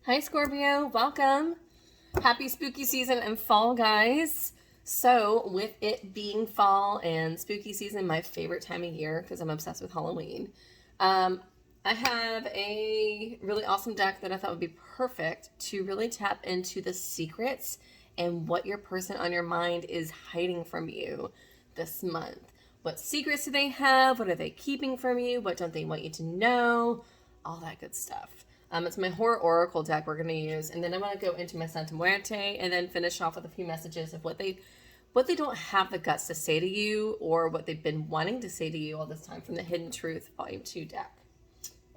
Hi Scorpio, welcome. Happy spooky season and fall, guys. So with it being fall and spooky season, my favorite time of year because I'm obsessed with Halloween, I have a really awesome deck that I thought would be perfect to really tap into the secrets and what your person on your mind is hiding from you this month. What secrets do they have? What are they keeping from you? What don't they want you to know? All that good stuff. It's my horror oracle deck we're going to use, and then I want to go into my Santa Muerte and then finish off with a few messages of what they don't have the guts to say to you, or what they've been wanting to say to you all this time from the Hidden Truth Volume 2 deck.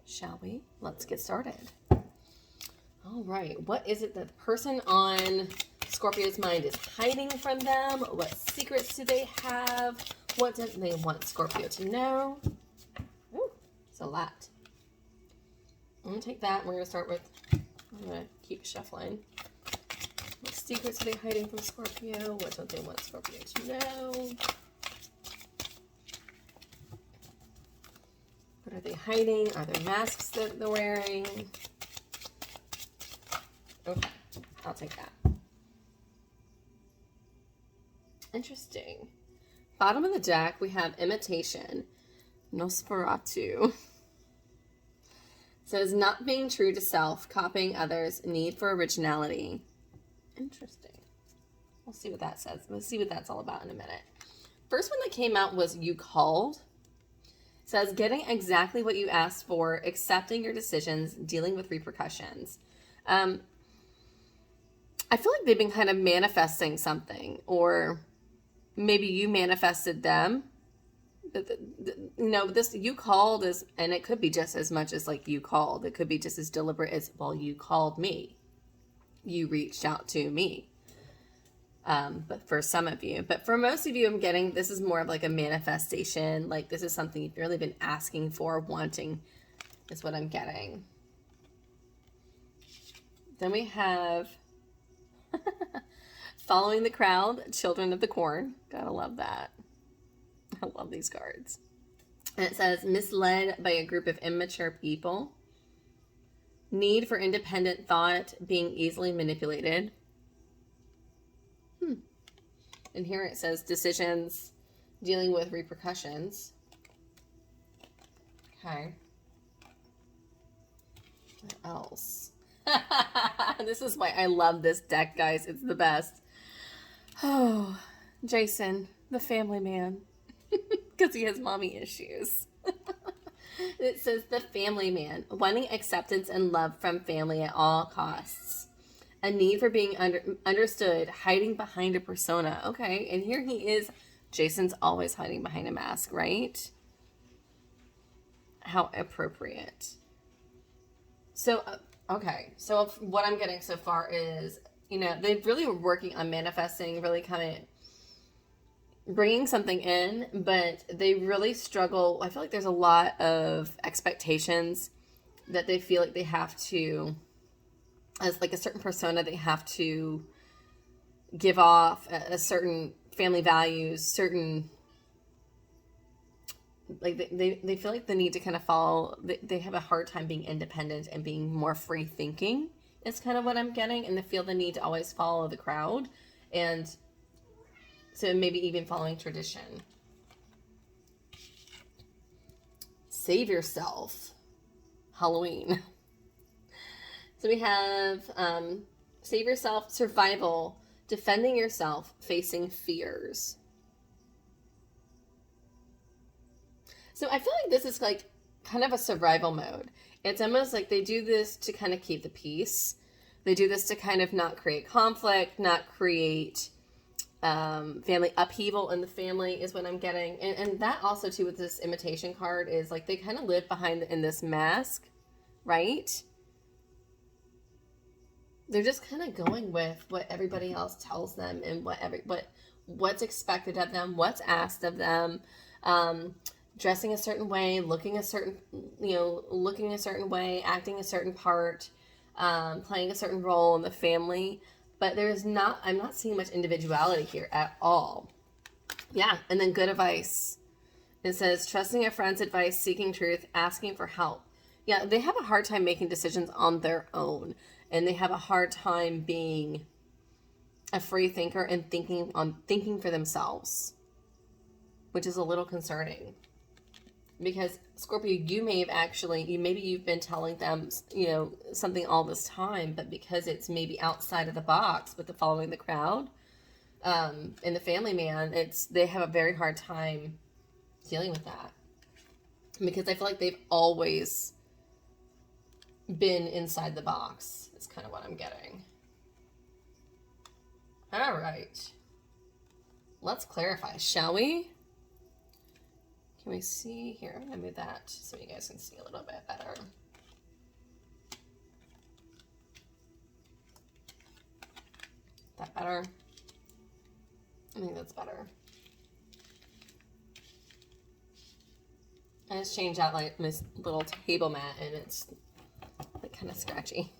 Shall we? Let's get started. All right. What is it that the person on Scorpio's mind is hiding from them? What secrets do they have? What do they want Scorpio to know? Ooh, it's a lot. I'm going to take that. We're going to start with, I'm going to keep shuffling. What secrets are they hiding from Scorpio? What don't they want Scorpio to know? What are they hiding? Are there masks that they're wearing? Okay, I'll take that. Interesting. Bottom of the deck, we have Imitation. Nosferatu. Says, not being true to self, copying others, need for originality. Interesting. We'll see what that says. We'll see what that's all about in a minute. First one that came out was You Called. It says, getting exactly what you asked for, accepting your decisions, dealing with repercussions. I feel like they've been kind of manifesting something, or maybe you manifested them. This You Called is, and it could be just as much as like you called. It could be just as deliberate as, well, you called me. You reached out to me. But for some of you, but for most of you, I'm getting, this is more of like a manifestation. Like this is something you've really been asking for, wanting, is what I'm getting. Then we have Following the Crowd, Children of the Corn. Gotta love that. I love these cards. And it says, misled by a group of immature people. Need for independent thought, being easily manipulated. And here it says, decisions, dealing with repercussions. Okay. What else? This is why I love this deck, guys. It's the best. Oh, Jason, the family man. Because he has mommy issues. It says, the family man, wanting acceptance and love from family at all costs. A need for being understood, hiding behind a persona. Okay, and here he is. Jason's always hiding behind a mask, right? How appropriate. So, okay, so what I'm getting so far is, they really were working on manifesting, really kind of bringing something in, but they really struggle. I feel like there's a lot of expectations that they feel like they have to, as like a certain persona, they have to give off a certain family values, certain, like they feel like the need to kind of follow, they have a hard time being independent and being more free thinking is kind of what I'm getting, and they feel the need to always follow the crowd, and so maybe even following tradition. Save yourself. Halloween. So we have save yourself, survival, defending yourself, facing fears. So I feel like this is like kind of a survival mode. It's almost like they do this to kind of keep the peace. They do this to kind of not create conflict, not create family upheaval in the family is what I'm getting. And that also too with this Imitation card is like they kind of live behind in this mask, right? They're just kind of going with what everybody else tells them and what's expected of them, what's asked of them, dressing a certain way, looking a certain way, acting a certain part, playing a certain role in the family. But I'm not seeing much individuality here at all. Yeah, and then good advice. It says, trusting a friend's advice, seeking truth, asking for help. Yeah, they have a hard time making decisions on their own, and they have a hard time being a free thinker and thinking for themselves, which is a little concerning. Because Scorpio, you may have actually, maybe you've been telling them, you know, something all this time, but because it's maybe outside of the box with the following the crowd, and the family man, they have a very hard time dealing with that. Because I feel like they've always been inside the box. It's kind of what I'm getting. All right. Let's clarify, shall we? Can we see here? I'm going to move that so you guys can see a little bit better. That better? I think that's better. I just changed out like this little table mat and it's like kind of scratchy.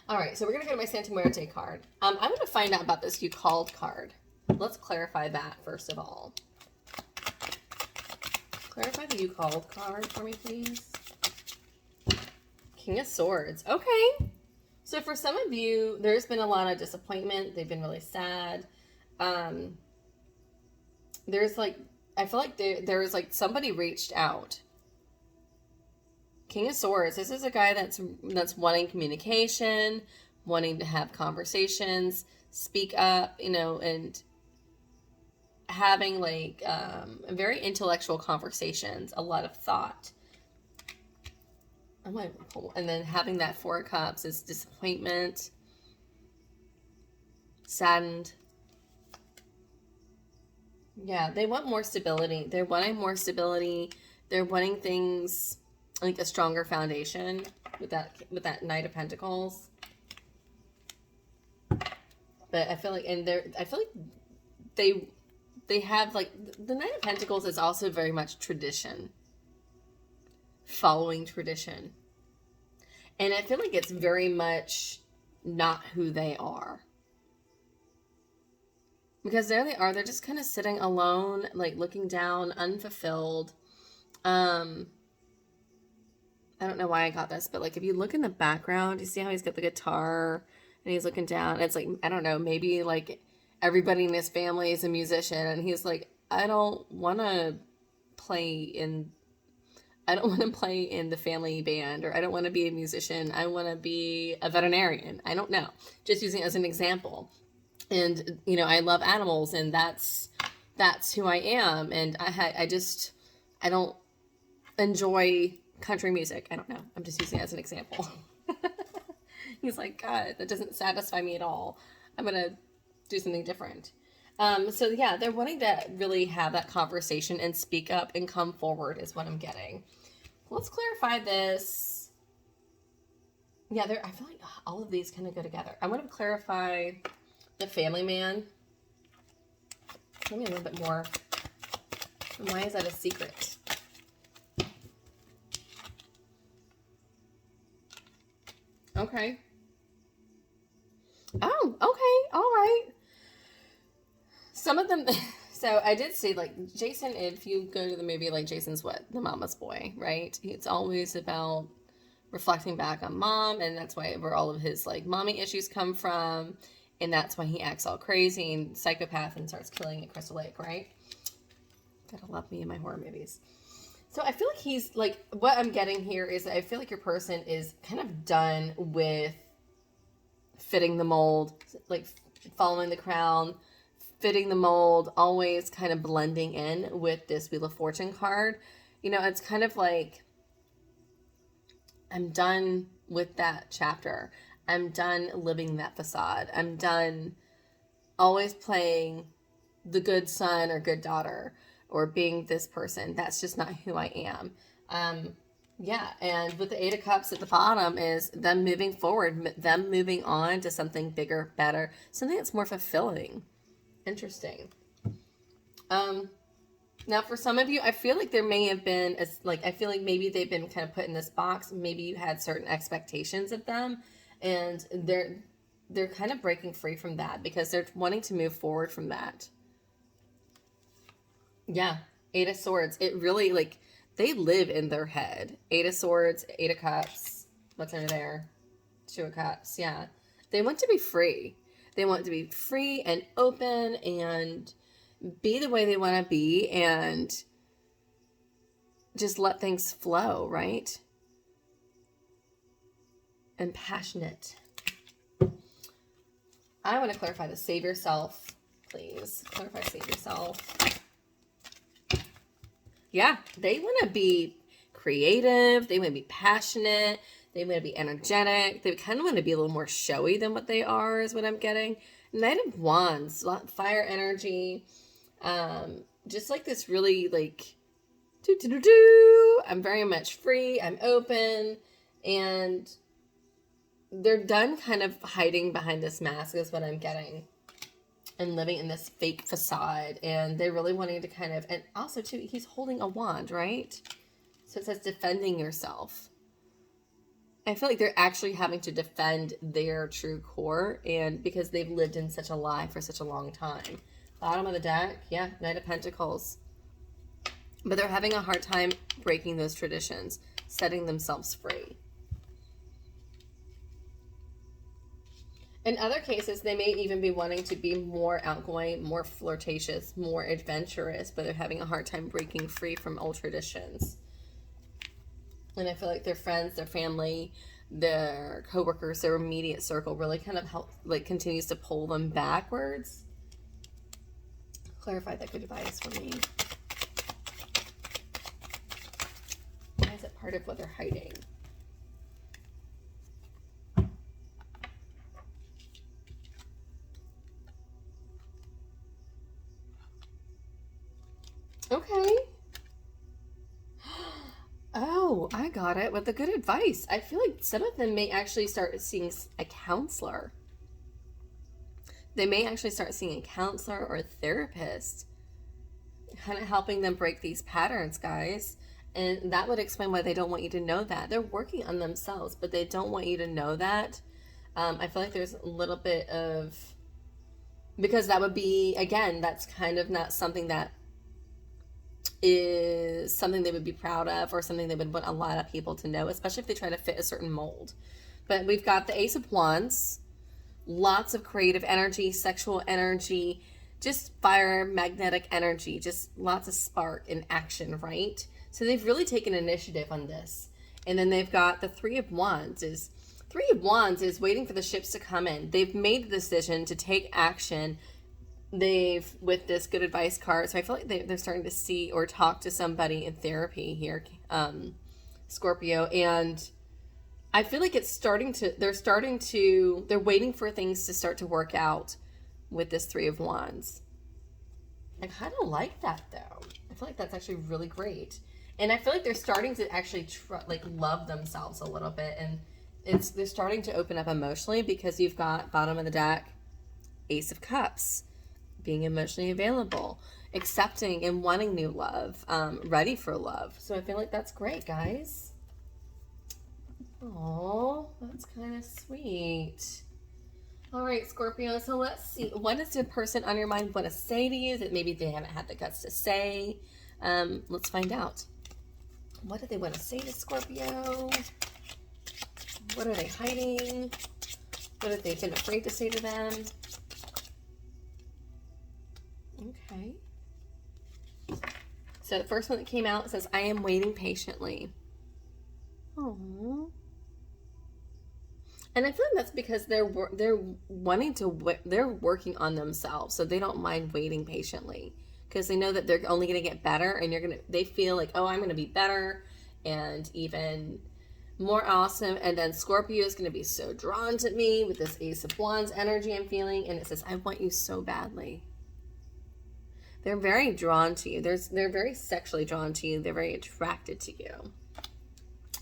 All right, so we're going to go to my Santa Muerte card. I'm going to find out about this you called card. Let's clarify that first of all. Clarify the you called card for me, please. King of Swords. Okay. So for some of you, there's been a lot of disappointment. They've been really sad. There's like, I feel like there was like somebody reached out. King of Swords. This is a guy that's wanting communication, wanting to have conversations, speak up, you know, and having like very intellectual conversations, a lot of thought. And then having that Four of Cups is disappointment, saddened. Yeah, they want more stability. They're wanting more stability. They're wanting things like a stronger foundation with that Knight of Pentacles. But I feel like, they have like the Knight of Pentacles is also very much tradition, following tradition. And I feel like it's very much not who they are. Because there they are, they're just kind of sitting alone, like looking down, unfulfilled. I don't know why I got this, but like if you look in the background, you see how he's got the guitar and he's looking down. It's like, I don't know, maybe like everybody in his family is a musician and he's like, I don't want to play in the family band, or I don't want to be a musician. I want to be a veterinarian. I don't know. Just using it as an example. And, you know, I love animals and that's who I am. And I don't enjoy country music. I don't know. I'm just using it as an example. He's like, God, that doesn't satisfy me at all. I'm going to do something different. So yeah, they're wanting to really have that conversation and speak up and come forward is what I'm getting. Let's clarify this. Yeah, I feel like all of these kind of go together. I want to clarify the family man. Tell me a little bit more. And why is that a secret? Okay. Oh, okay. All right. Some of them, so I did see like Jason, if you go to the movie, like Jason's what? The mama's boy, right? It's always about reflecting back on mom, and that's where all of his like mommy issues come from. And that's why he acts all crazy and psychopath and starts killing at Crystal Lake, right? Gotta love me in my horror movies. So I feel like he's like, what I'm getting here is I feel like your person is kind of done with fitting the mold, like following the crown, fitting the mold, always kind of blending in with this Wheel of Fortune card. You know, it's kind of like, I'm done with that chapter. I'm done living that facade. I'm done always playing the good son or good daughter or being this person. That's just not who I am. Yeah, and with the Eight of Cups at the bottom is them moving forward, them moving on to something bigger, better, something that's more fulfilling. Interesting. Now for some of you, I feel like there may have been, I feel like maybe they've been kind of put in this box. Maybe you had certain expectations of them. And they're kind of breaking free from that because they're wanting to move forward from that. Yeah, Eight of Swords. It really, like, They live in their head. 8 of Swords, 8 of Cups. What's under there? 2 of Cups. Yeah. They want to be free. They want to be free and open and be the way they want to be and just let things flow, right? And passionate. I want to clarify the save yourself, please. Clarify save yourself. Yeah, they want to be creative. They want to be passionate. They want to be energetic. They kind of want to be a little more showy than what they are, is what I'm getting. Knight of Wands, fire energy. Just like this really like, I'm very much free. I'm open. And they're done kind of hiding behind this mask is what I'm getting. And living in this fake facade. And they're really wanting to kind of, and also too, he's holding a wand, right? So it says defending yourself. I feel like they're actually having to defend their true core, and because they've lived in such a lie for such a long time. Bottom of the deck, yeah, Knight of Pentacles. But they're having a hard time breaking those traditions, setting themselves free. In other cases, they may even be wanting to be more outgoing, more flirtatious, more adventurous, but they're having a hard time breaking free from old traditions. And I feel like their friends, their family, their coworkers, their immediate circle really kind of help, like continues to pull them backwards. Clarify that good advice for me. Why is it part of what they're hiding? Okay. Oh, I got it with the good advice. I feel like some of them may actually start seeing a counselor. They may actually start seeing a counselor or a therapist, kind of helping them break these patterns, guys. And that would explain why they don't want you to know that. They're working on themselves, but they don't want you to know that. I feel like there's a little bit of, because that would be, again, that's kind of not something that is something they would be proud of or something they would want a lot of people to know, especially if they try to fit a certain mold. But we've got the Ace of Wands, lots of creative energy, sexual energy, just fire, magnetic energy, just lots of spark and action, right? So they've really taken initiative on this. And then they've got the Three of Wands is waiting for the ships to come in. They've made the decision to take action. They've, with this good advice card, so I feel like they're starting to see or talk to somebody in therapy here, Scorpio, and I feel like it's they're waiting for things to start to work out with this Three of Wands. I kind of like that though. I feel like that's actually really great. And I feel like they're starting to actually love themselves a little bit, and they're starting to open up emotionally because you've got bottom of the deck, Ace of Cups, being emotionally available, accepting and wanting new love, ready for love. So I feel like that's great, guys. Oh, that's kind of sweet. All right, Scorpio, so let's see. What does the person on your mind want to say to you that maybe they haven't had the guts to say? Let's find out. What do they want to say to Scorpio? What are they hiding? What have they been afraid to say to them? Okay. So the first one that came out says, I am waiting patiently. Oh. And I feel like that's because they're working on themselves, so they don't mind waiting patiently because they know that they're only going to get better, and they feel like, oh, I'm going to be better and even more awesome. And then Scorpio is going to be so drawn to me with this Ace of Wands energy I'm feeling, and it says, I want you so badly. They're very drawn to you. They're very sexually drawn to you. They're very attracted to you.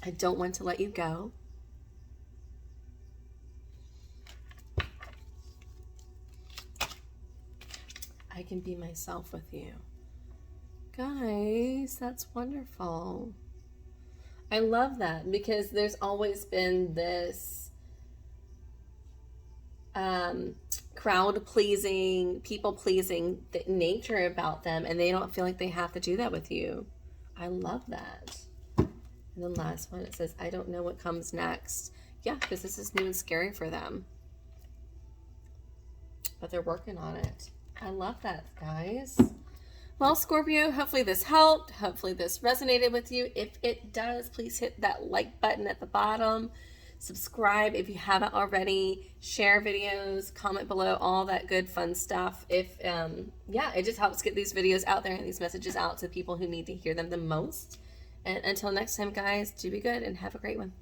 I don't want to let you go. I can be myself with you. Guys, that's wonderful. I love that because there's always been this crowd pleasing, people pleasing nature about them, and they don't feel like they have to do that with you. I love that. And then last one, it says, I don't know what comes next. Yeah, because this is new and scary for them. But they're working on it. I love that, guys. Well, Scorpio, hopefully this helped. Hopefully this resonated with you. If it does, please hit that like button at the bottom. Subscribe if you haven't already. Share videos, comment below, all that good fun stuff. If yeah, it just helps get these videos out there and these messages out to people who need to hear them the most. And until next time, guys, do be good and have a great one.